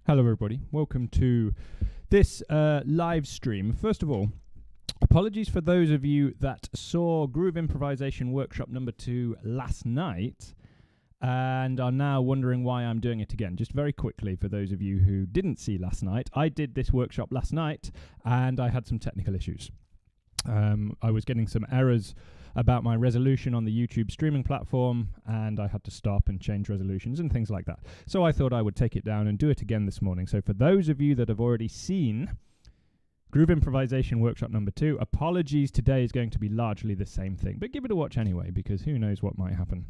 Hello everybody, welcome to this live stream. First of all, apologies for those of you that saw Groove Improvisation Workshop number 2 last night and are now wondering why I'm doing it again. Just very quickly, for those of you who didn't see last night, I did this workshop last night and I had some technical issues. I was getting some errors about my resolution on the YouTube streaming platform, and I had to stop and change resolutions and things like that. So I thought I would take it down and do it again this morning. So for those of you that have already seen Groove Improvisation Workshop number 2, apologies, today is going to be largely the same thing, but give it a watch anyway, because who knows what might happen.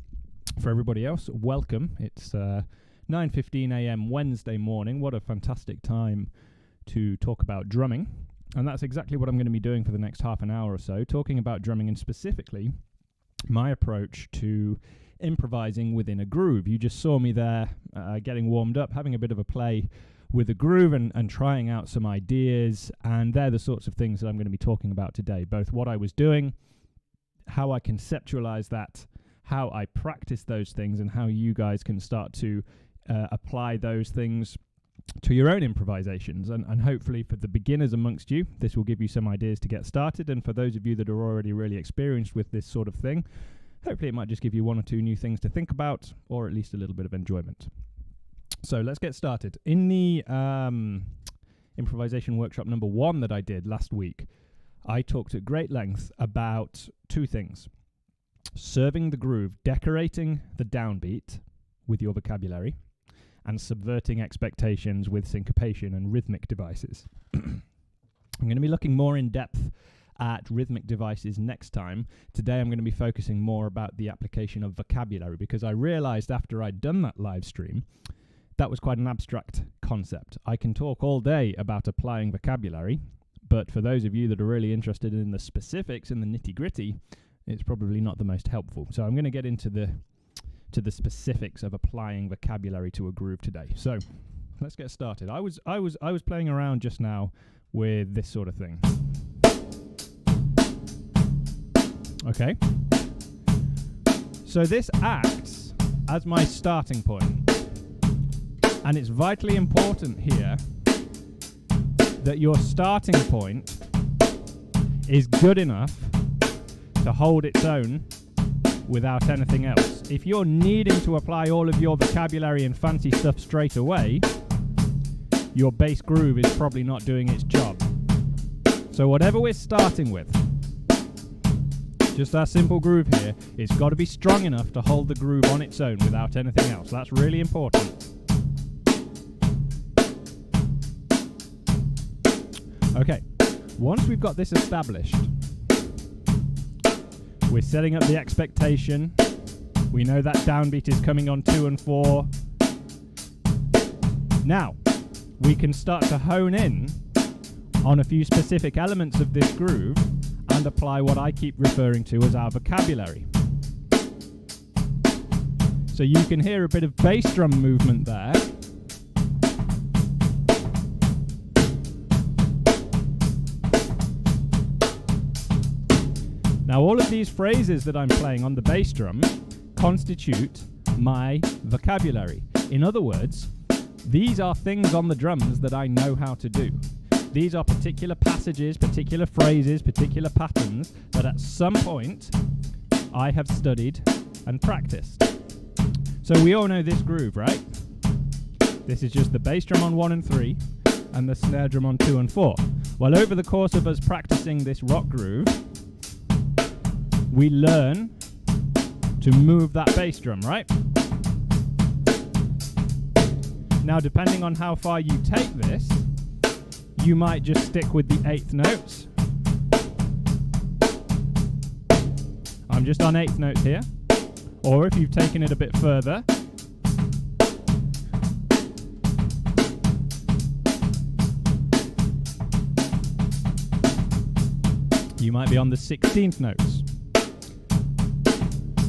For everybody else, welcome. It's 9:15 a.m. Wednesday morning. What a fantastic time to talk about drumming. And that's exactly what I'm going to be doing for the next half an hour or so, talking about drumming and specifically my approach to improvising within a groove. You just saw me there getting warmed up, having a bit of a play with a groove and trying out some ideas, and they're the sorts of things that I'm going to be talking about today, both what I was doing, how I conceptualize that, how I practice those things, and how you guys can start to apply those things to your own improvisations, and hopefully for the beginners amongst you, this will give you some ideas to get started, and for those of you that are already really experienced with this sort of thing, hopefully it might just give you one or two new things to think about, or at least a little bit of enjoyment. So let's get started. In the improvisation workshop number 1 that I did last week, I talked at great length about two things: serving the groove, decorating the downbeat with your vocabulary, and subverting expectations with syncopation and rhythmic devices. I'm going to be looking more in depth at rhythmic devices next time. Today I'm going to be focusing more about the application of vocabulary, because I realized after I'd done that live stream that was quite an abstract concept. I can talk all day about applying vocabulary, but for those of you that are really interested in the specifics and the nitty-gritty, it's probably not the most helpful. So I'm going to get into the specifics of applying vocabulary to a groove today. So let's get started. I was playing around just now with this sort of thing. Okay. So this acts as my starting point, and it's vitally important here that your starting point is good enough to hold its own without anything else. If you're needing to apply all of your vocabulary and fancy stuff straight away, your bass groove is probably not doing its job. So whatever we're starting with, just our simple groove here, it's got to be strong enough to hold the groove on its own without anything else. That's really important. Okay, once we've got this established, we're setting up the expectation. We know that downbeat is coming on 2 and 4. Now, we can start to hone in on a few specific elements of this groove and apply what I keep referring to as our vocabulary. So you can hear a bit of bass drum movement there. Now, all of these phrases that I'm playing on the bass drum constitute my vocabulary. In other words, these are things on the drums that I know how to do. These are particular passages, particular phrases, particular patterns that at some point I have studied and practiced. So we all know this groove, right? This is just the bass drum on 1 and 3 and the snare drum on 2 and 4. Well, over the course of us practicing this rock groove, we learn to move that bass drum, right? Now, depending on how far you take this, you might just stick with the 8th notes. I'm just on 8th notes here. Or if you've taken it a bit further, you might be on the 16th notes.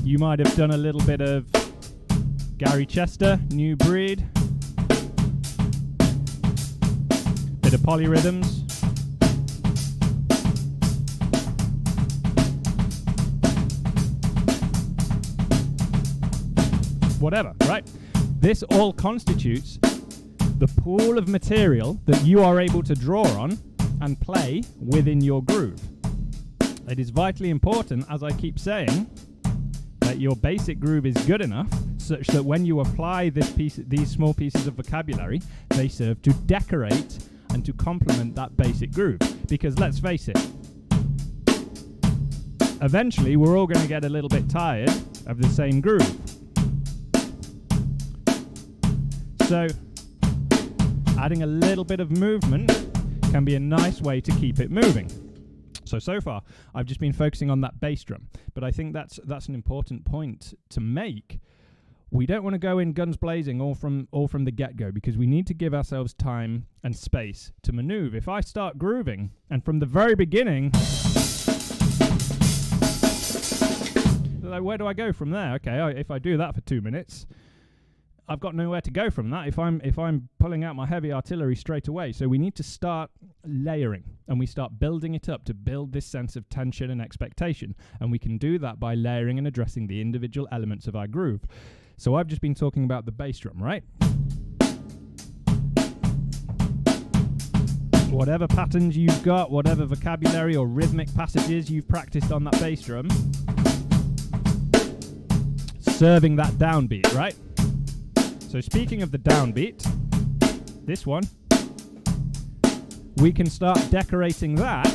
You might have done a little bit of Gary Chester, New Breed, bit of polyrhythms. Whatever, right? This all constitutes the pool of material that you are able to draw on and play within your groove. It is vitally important, as I keep saying, that your basic groove is good enough such that when you apply these small pieces of vocabulary, they serve to decorate and to complement that basic groove. Because let's face it, eventually we're all going to get a little bit tired of the same groove. So adding a little bit of movement can be a nice way to keep it moving. So far, I've just been focusing on that bass drum, but I think that's an important point to make. We don't want to go in guns blazing all from the get-go, because we need to give ourselves time and space to maneuver. If I start grooving, and from the very beginning, like, where do I go from there? Okay, if I do that for 2 minutes, I've got nowhere to go from that if I'm pulling out my heavy artillery straight away. So we need to start layering, and we start building it up to build this sense of tension and expectation. And we can do that by layering and addressing the individual elements of our groove. So I've just been talking about the bass drum, right? Whatever patterns you've got, whatever vocabulary or rhythmic passages you've practiced on that bass drum, serving that downbeat, right? So speaking of the downbeat, this one, we can start decorating that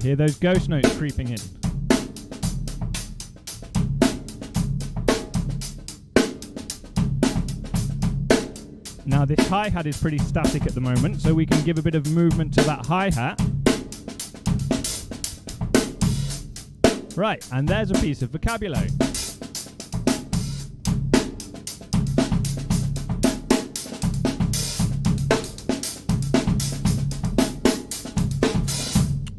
hear those ghost notes creeping in. Now this hi-hat is pretty static at the moment, so we can give a bit of movement to that hi-hat. Right, and there's a piece of vocabulary.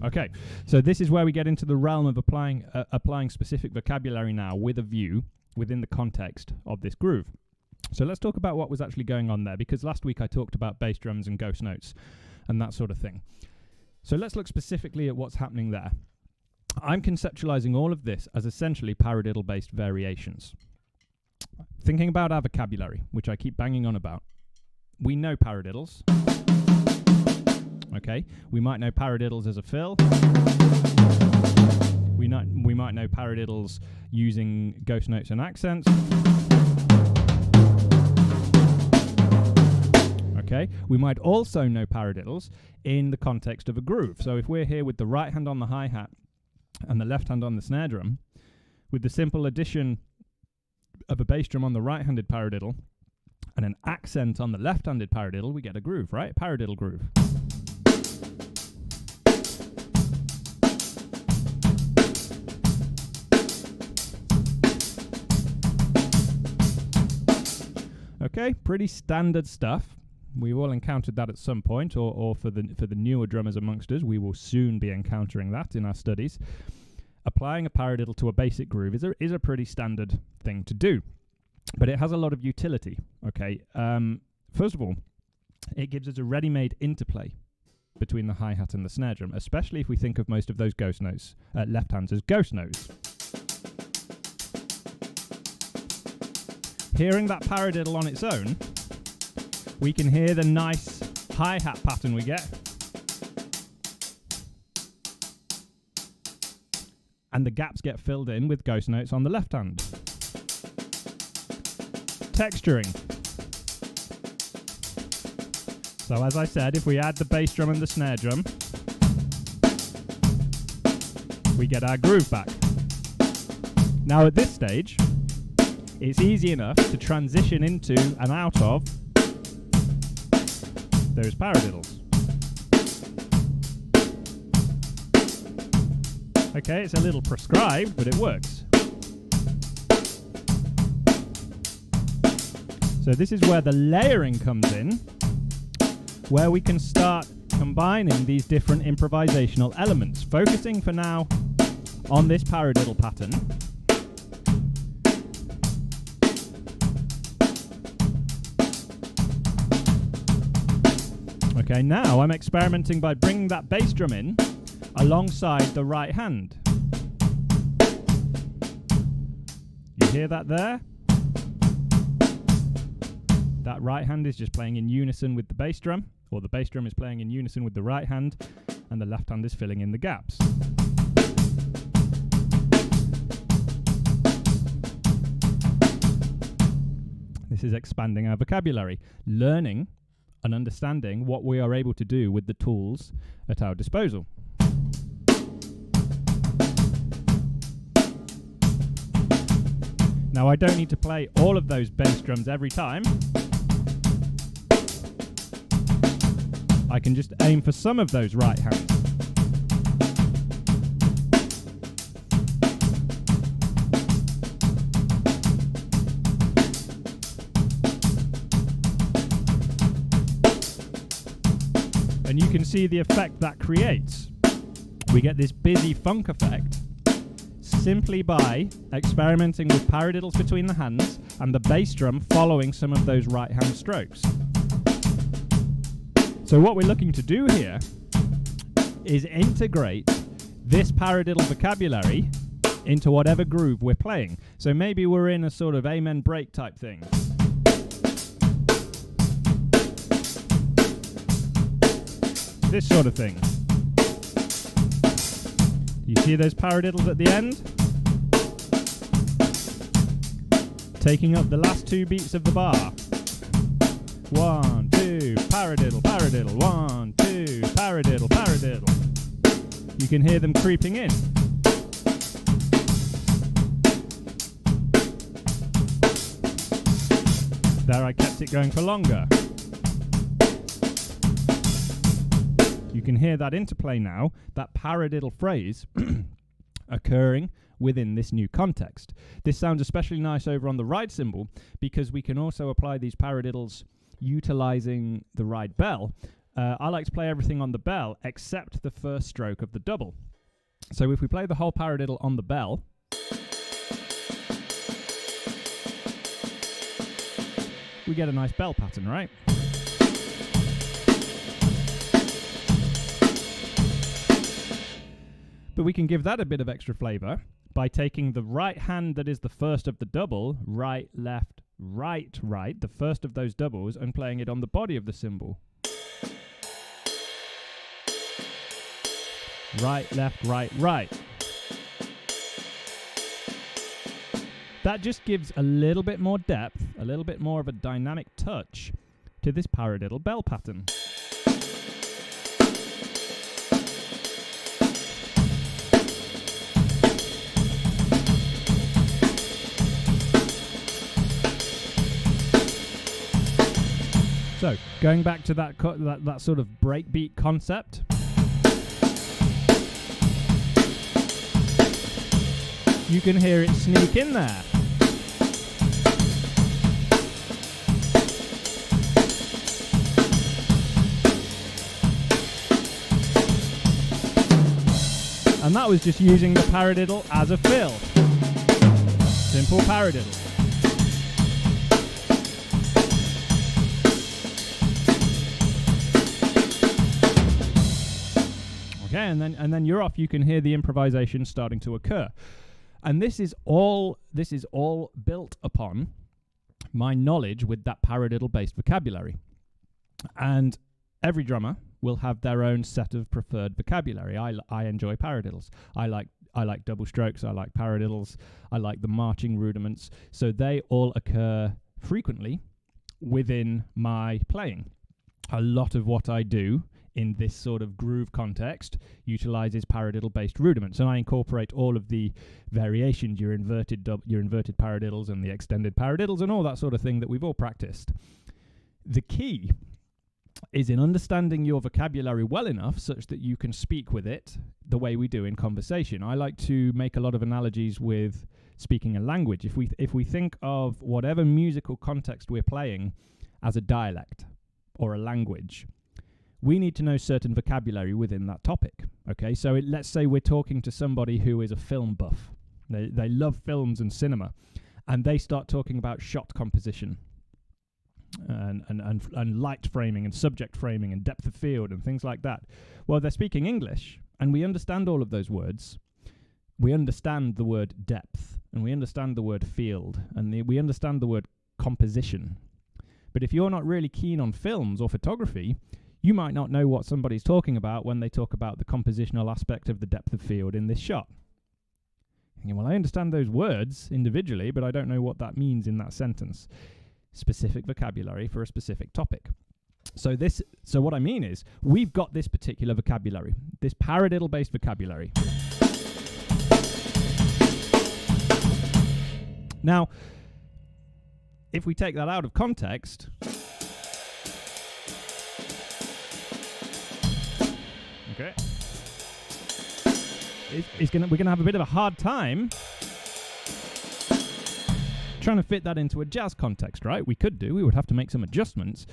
Okay, so this is where we get into the realm of applying specific vocabulary now with a view within the context of this groove. So let's talk about what was actually going on there, because last week I talked about bass drums and ghost notes and that sort of thing. So let's look specifically at what's happening there. I'm conceptualizing all of this as essentially paradiddle-based variations. Thinking about our vocabulary, which I keep banging on about. We know paradiddles. Okay, we might know paradiddles as a fill. We might know paradiddles using ghost notes and accents. Okay, we might also know paradiddles in the context of a groove. So if we're here with the right hand on the hi-hat and the left hand on the snare drum, with the simple addition of a bass drum on the right-handed paradiddle and an accent on the left-handed paradiddle, we get a groove, right? Paradiddle groove. Okay, pretty standard stuff. We've all encountered that at some point, or for the newer drummers amongst us, we will soon be encountering that in our studies. Applying a paradiddle to a basic groove is a pretty standard thing to do, but it has a lot of utility. Okay, first of all, it gives us a ready-made interplay between the hi-hat and the snare drum, especially if we think of most of those ghost notes, left hands, as ghost notes. Hearing that paradiddle on its own, we can hear the nice hi-hat pattern we get. And the gaps get filled in with ghost notes on the left hand. Texturing. So as I said, if we add the bass drum and the snare drum, we get our groove back. Now at this stage, it's easy enough to transition into and out of those paradiddles. Okay, it's a little prescribed, but it works. So this is where the layering comes in, where we can start combining these different improvisational elements, focusing for now on this paradiddle pattern. Okay, now I'm experimenting by bringing that bass drum in alongside the right hand. You hear that there? That right hand is just playing in unison with the bass drum, or the bass drum is playing in unison with the right hand, and the left hand is filling in the gaps. This is expanding our vocabulary, learning and understanding what we are able to do with the tools at our disposal. Now, I don't need to play all of those bass drums every time. I can just aim for some of those right hands. And you can see the effect that creates. We get this busy funk effect simply by experimenting with paradiddles between the hands and the bass drum following some of those right hand strokes. So what we're looking to do here is integrate this paradiddle vocabulary into whatever groove we're playing. So maybe we're in a sort of amen break type thing. This sort of thing. You see those paradiddles at the end? Taking up the last two beats of the bar. 1, 2, paradiddle, paradiddle. 1, 2, paradiddle, paradiddle. You can hear them creeping in. There, I kept it going for longer. You can hear that interplay now, that paradiddle phrase occurring within this new context. This sounds especially nice over on the ride cymbal because we can also apply these paradiddles utilizing the ride bell. I like to play everything on the bell except the first stroke of the double. So if we play the whole paradiddle on the bell, we get a nice bell pattern, right? But we can give that a bit of extra flavor by taking the right hand that is the first of the double, right, left, right, right, the first of those doubles, and playing it on the body of the cymbal. Right, left, right, right. That just gives a little bit more depth, a little bit more of a dynamic touch to this paradiddle bell pattern. So, going back to that sort of breakbeat concept. You can hear it sneak in there. And that was just using the paradiddle as a fill. Simple paradiddle. Okay, and then you're off. You can hear the improvisation starting to occur. And this is all built upon my knowledge with that paradiddle-based vocabulary. And every drummer will have their own set of preferred vocabulary. I enjoy paradiddles. I like double strokes. I like paradiddles. I like the marching rudiments. So they all occur frequently within my playing. A lot of what I do in this sort of groove context utilizes paradiddle-based rudiments, and I incorporate all of the variations, your inverted paradiddles and the extended paradiddles and all that sort of thing that we've all practiced. The key is in understanding your vocabulary well enough such that you can speak with it the way we do in conversation. I like to make a lot of analogies with speaking a language. If we think of whatever musical context we're playing as a dialect or a language, we need to know certain vocabulary within that topic. Okay, so let's say we're talking to somebody who is a film buff. They love films and cinema, and they start talking about shot composition and light framing and subject framing and depth of field and things like that. Well, they're speaking English, and we understand all of those words. we understand the word depth, and we understand the word field, and we understand the word composition. But if you're not really keen on films or photography, you might not know what somebody's talking about when they talk about the compositional aspect of the depth of field in this shot. Thinking, well, I understand those words individually, but I don't know what that means in that sentence. Specific vocabulary for a specific topic. So what I mean is, we've got this particular vocabulary, this paradiddle-based vocabulary. Now, if we take that out of context, okay, we're gonna have a bit of a hard time trying to fit that into a jazz context, right? We would have to make some adjustments,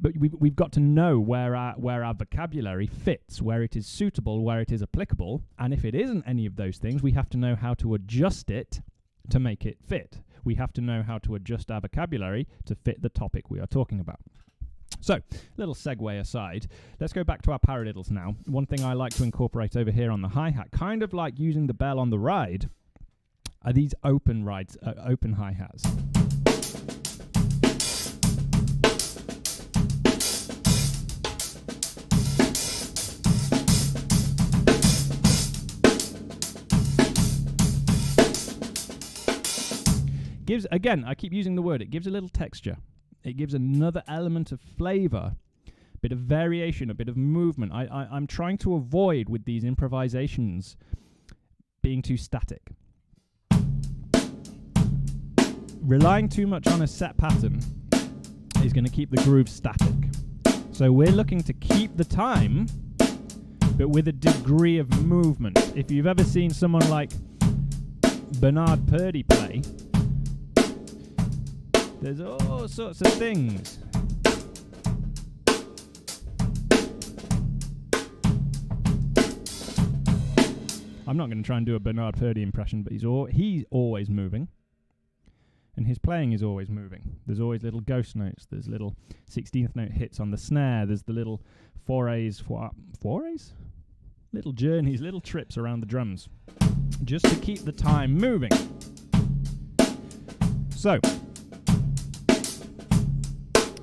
but we've got to know where our vocabulary fits, where it is suitable, where it is applicable, and if it isn't any of those things, we have to know how to adjust it to make it fit. We have to know how to adjust our vocabulary to fit the topic we are talking about. So, little segue aside, let's go back to our paradiddles now. One thing I like to incorporate over here on the hi-hat, kind of like using the bell on the ride, are these open hi-hats. Again, I keep using the word, it gives a little texture. It gives another element of flavor, a bit of variation, a bit of movement. I'm trying to avoid, with these improvisations, being too static. Relying too much on a set pattern is going to keep the groove static. So we're looking to keep the time, but with a degree of movement. If you've ever seen someone like Bernard Purdie play, there's all sorts of things. I'm not going to try and do a Bernard Purdie impression, but he's always moving. And his playing is always moving. There's always little ghost notes. There's little 16th note hits on the snare. There's the little forays? Little journeys, little trips around the drums. Just to keep the time moving. So,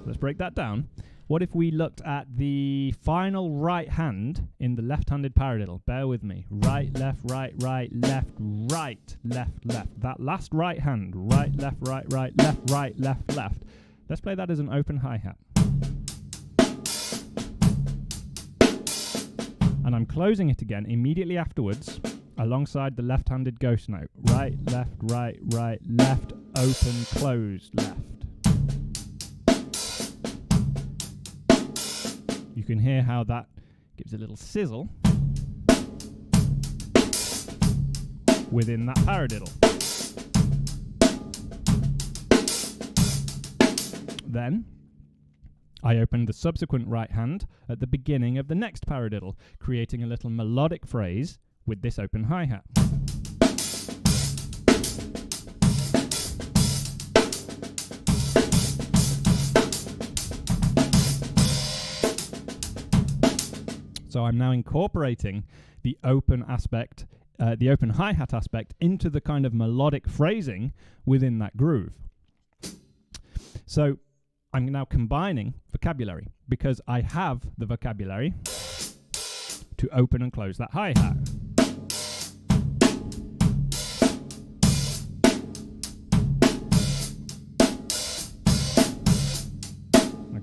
let's break that down. What if we looked at the final right hand in the left-handed paradiddle? Bear with me. Right, left, right, left, left. That last right hand. Right, left, right, left. Let's play that as an open hi-hat. And I'm closing it again immediately afterwards alongside the left-handed ghost note. Right, left, open, closed, left. You can hear how that gives a little sizzle within that paradiddle. Then I open the subsequent right hand at the beginning of the next paradiddle, creating a little melodic phrase with this open hi-hat. So I'm now incorporating the open aspect, the open hi-hat aspect into the kind of melodic phrasing within that groove. So I'm now combining vocabulary because I have the vocabulary to open and close that hi-hat.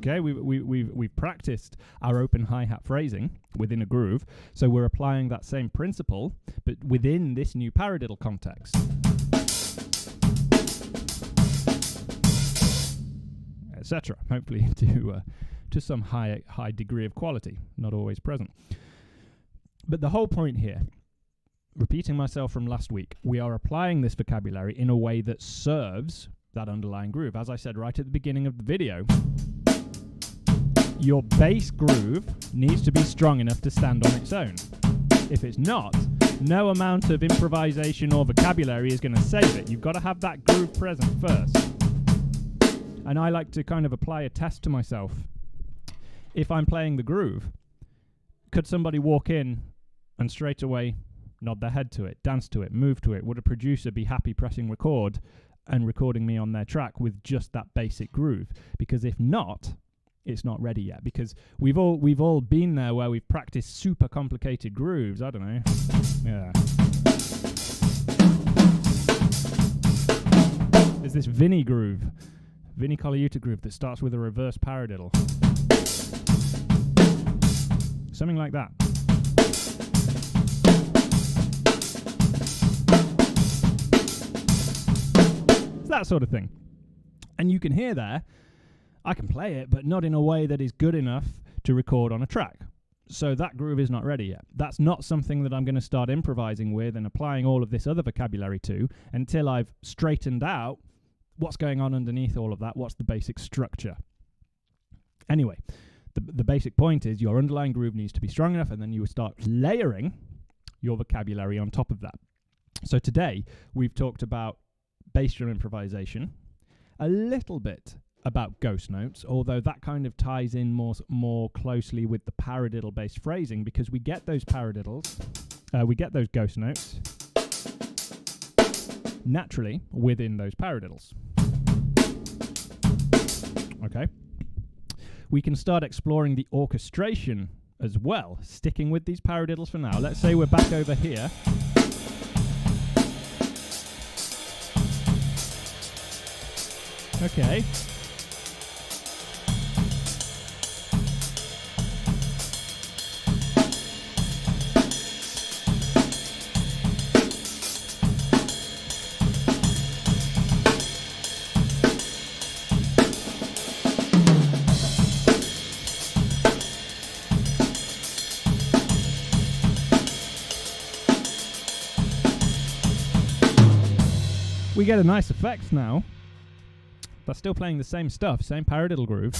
Okay, we've practiced our open hi-hat phrasing within a groove, so we're applying that same principle, but within this new paradiddle context. Etc. Hopefully to some high degree of quality, not always present. But the whole point here, repeating myself from last week, we are applying this vocabulary in a way that serves that underlying groove. As I said right at the beginning of the video, your bass groove needs to be strong enough to stand on its own. If it's not, no amount of improvisation or vocabulary is going to save it. You've got to have that groove present first. And I like to kind of apply a test to myself. If I'm playing the groove, could somebody walk in and straight away nod their head to it, dance to it, move to it? Would a producer be happy pressing record and recording me on their track with just that basic groove? Because if not, it's not ready yet. Because we've all been there where we've practiced super complicated grooves. I don't know. Yeah. There's this Vinny groove, Vinny Colaiuta groove that starts with a reverse paradiddle. Something like that. It's that sort of thing. And you can hear there, I can play it, but not in a way that is good enough to record on a track. So that groove is not ready yet. That's not something that I'm going to start improvising with and applying all of this other vocabulary to until I've straightened out what's going on underneath all of that, what's the basic structure. Anyway, the basic point is your underlying groove needs to be strong enough, and then you will start layering your vocabulary on top of that. So today, we've talked about bass drum improvisation, a little bit about ghost notes, although that kind of ties in more closely with the paradiddle-based phrasing, because we get those paradiddles, we get those ghost notes naturally within those paradiddles. Okay. We can start exploring the orchestration as well, sticking with these paradiddles for now. Let's say we're back over here. Okay. We get a nice effect now. That's still playing the same stuff, same paradiddle groove,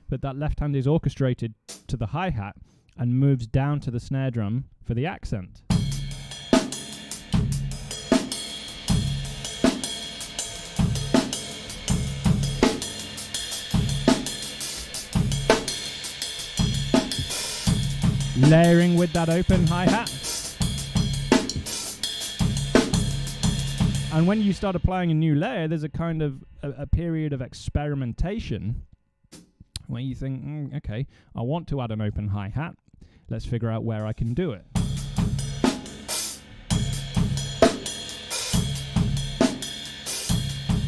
but that left hand is orchestrated to the hi-hat and moves down to the snare drum for the accent. Layering with that open hi-hat. And when you start applying a new layer, there's a kind of a period of experimentation where you think, okay, I want to add an open hi-hat. Let's figure out where I can do it.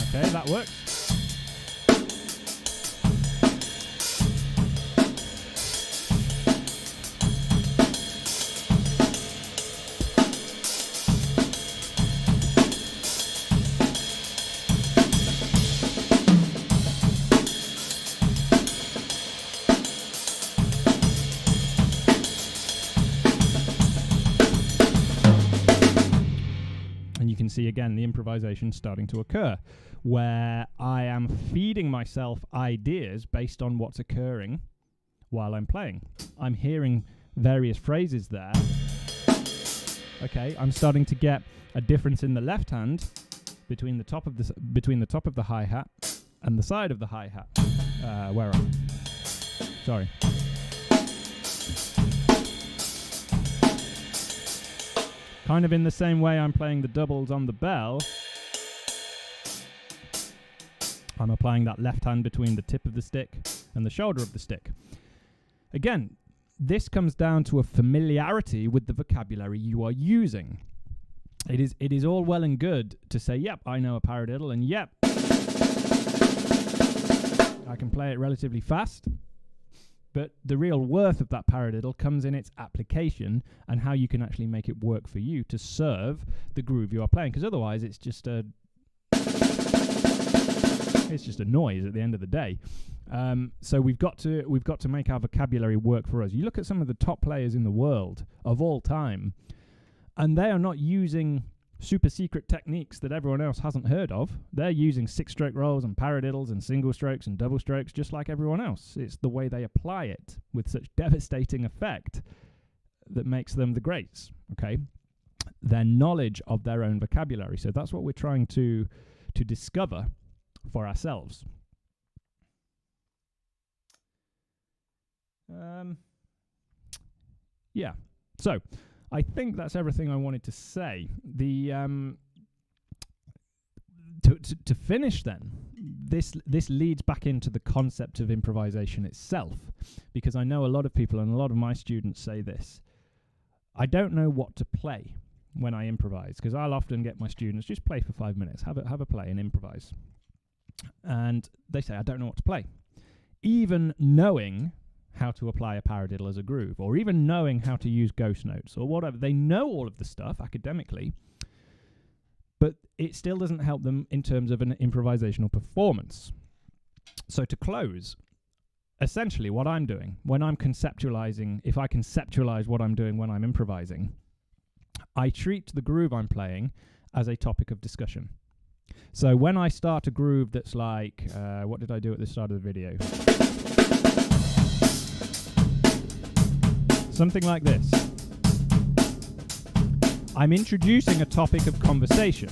Okay, that works. See again the improvisation starting to occur, where I am feeding myself ideas based on what's occurring while I'm playing. I'm hearing various phrases there. Okay, I'm starting to get a difference in the left hand between the top of the hi-hat and the side of the hi-hat. Where am I? Sorry. Kind of in the same way I'm playing the doubles on the bell, I'm applying that left hand between the tip of the stick and the shoulder of the stick. Again, this comes down to a familiarity with the vocabulary you are using. It is all well and good to say, yep, I know a paradiddle, and yep, I can play it relatively fast. But the real worth of that paradiddle comes in its application and how you can actually make it work for you to serve the groove you are playing. Because otherwise, it's just a noise at the end of the day. So we've got to make our vocabulary work for us. You look at some of the top players in the world of all time, and they are not using super secret techniques that everyone else hasn't heard of. They're using 6-stroke rolls and paradiddles and single strokes and double strokes just like everyone else. It's the way they apply it with such devastating effect that makes them the greats, okay? Their knowledge of their own vocabulary. So that's what we're trying to discover for ourselves. Yeah. So I think that's everything I wanted to say. To finish then, this leads back into the concept of improvisation itself, because I know a lot of people and a lot of my students say this: I don't know what to play when I improvise, because I'll often get my students, just play for 5 minutes, have a play and improvise. And they say, I don't know what to play. Even knowing how to apply a paradiddle as a groove, or even knowing how to use ghost notes or whatever, they know all of the stuff academically, but it still doesn't help them in terms of an improvisational performance. So to close, essentially what I'm doing when I'm conceptualizing, if I conceptualize what I'm doing when I'm improvising, I treat the groove I'm playing as a topic of discussion. So when I start a groove that's like, what did I do at the start of the video? Something like this. I'm introducing a topic of conversation.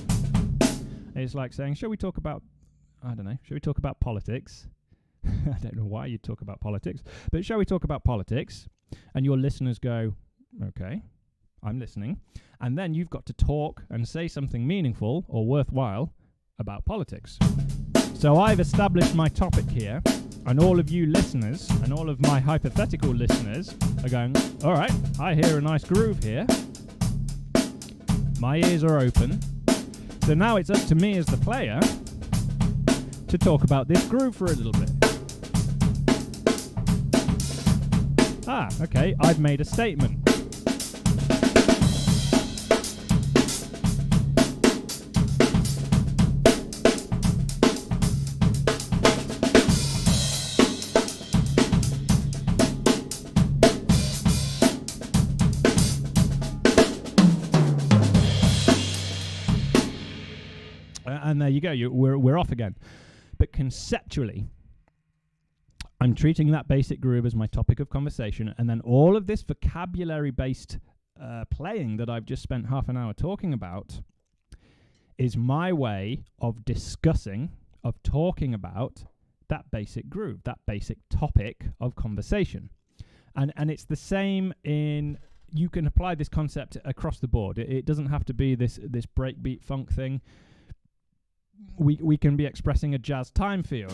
It's like saying, shall we talk about, I don't know, shall we talk about politics? I don't know why you'd talk about politics, but shall we talk about politics? And your listeners go, okay, I'm listening. And then you've got to talk and say something meaningful or worthwhile about politics. So I've established my topic here, and all of you listeners and all of my hypothetical listeners are going, all right, I hear a nice groove here. My ears are open. So now it's up to me as the player to talk about this groove for a little bit. Ah, okay, I've made a statement. And there you go, we're off again. But conceptually, I'm treating that basic groove as my topic of conversation, and then all of this vocabulary-based playing that I've just spent half an hour talking about is my way of discussing, of talking about that basic groove, that basic topic of conversation. And it's the same in, you can apply this concept across the board. It doesn't have to be this breakbeat funk thing. We can be expressing a jazz time field.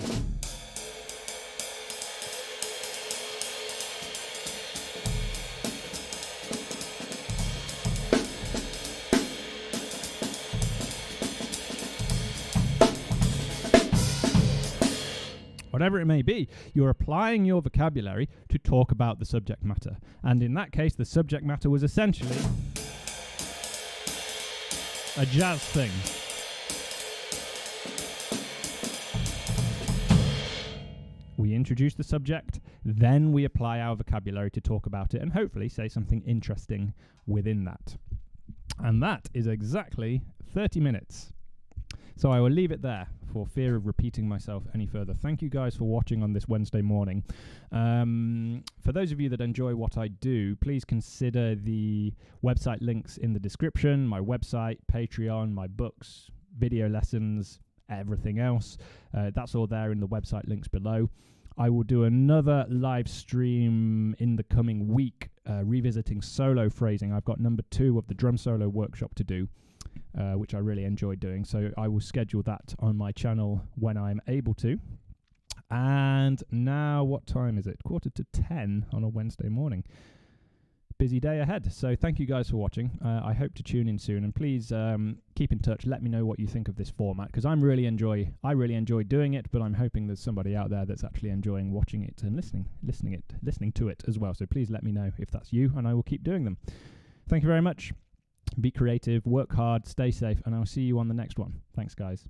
Whatever it may be, you're applying your vocabulary to talk about the subject matter. And in that case, the subject matter was essentially a jazz thing. We introduce the subject, then we apply our vocabulary to talk about it and hopefully say something interesting within that. And that is exactly 30 minutes. So I will leave it there for fear of repeating myself any further. Thank you guys for watching on this Wednesday morning. For those of you that enjoy what I do, please consider the website links in the description, my website, Patreon, my books, video lessons, everything else. That's all there in the website links below. I will do another live stream in the coming week, revisiting solo phrasing. I've got number 2 of the drum solo workshop to do, which I really enjoy doing. So I will schedule that on my channel when I'm able to. And now, what time is it? 9:45 on a Wednesday morning. Busy day ahead. So thank you guys for watching. I hope to tune in soon, and please keep in touch. Let me know what you think of this format, because I really enjoy doing it, but I'm hoping there's somebody out there that's actually enjoying watching it and listening to it as well. So please let me know if that's you, and I will keep doing them. Thank you very much. Be creative, work hard, stay safe, and I'll see you on the next one. Thanks, guys.